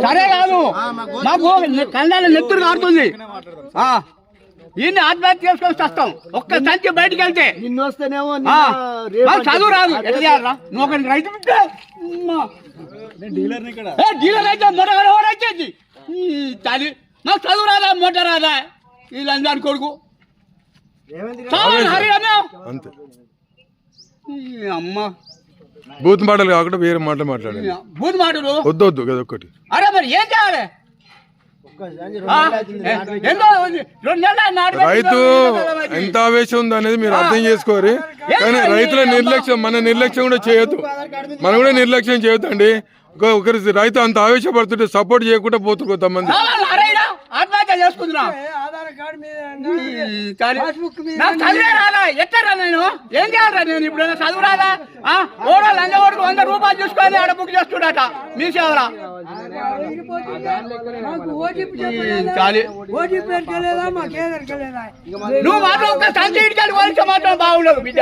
సరే కాదు మాకు కళ్ళ నెత్తురు కారుతుంది. ఈయన్ని ఆత్మహత్య చేసుకొని వస్తాం. ఒక్క సంచి బయటికి వెళ్తే నిన్ను వస్తేనేమో చదువు రాదు. ఎట్లా చేయాలరా? నువ్వు ఒక రైతు డీలర్ అయితే మొట్టగడవరైతే మాకు చదువు రాదా, మొట్ట రాదా? వీళ్ళందరి కొడుకు అంతే. అమ్మ బూత్ మాటలు కాకుండా వేరే మాటలు మాట్లాడండి. బూత్ మాటలు వద్దు వద్దు కదా ఒక్కటి. అరే మరి ఏం చేయాలి? రైతు ఎంత ఆవేశం ఉంది అనేది మీరు అర్థం చేసుకోరు. కానీ రైతుల నిర్లక్ష్యం, మన నిర్లక్ష్యం కూడా చేయొద్దు. మనం కూడా నిర్లక్ష్యం చేయొద్దు అండి. ఒకరి రైతు అంత ఆవేశపడుతుంటే సపోర్ట్ చేయకుండా పోతుంది కొంతమంది. ఆత్మహత్య చేసుకుంటున్నా. ఎట్లా నేను ఏం చేయాలరా? నేను ఇప్పుడు చదువు రాదా? ఓడో లంచ ఓడుకు 100 రూపాయలు చూసుకొని ఆడ బుక్ చేస్తుడట మీ సేవరా. నువ్వు మాత్రం ఒక సంచి ఇటుకెళ్ళి మాత్రం బాగుండవు బిడ్డ.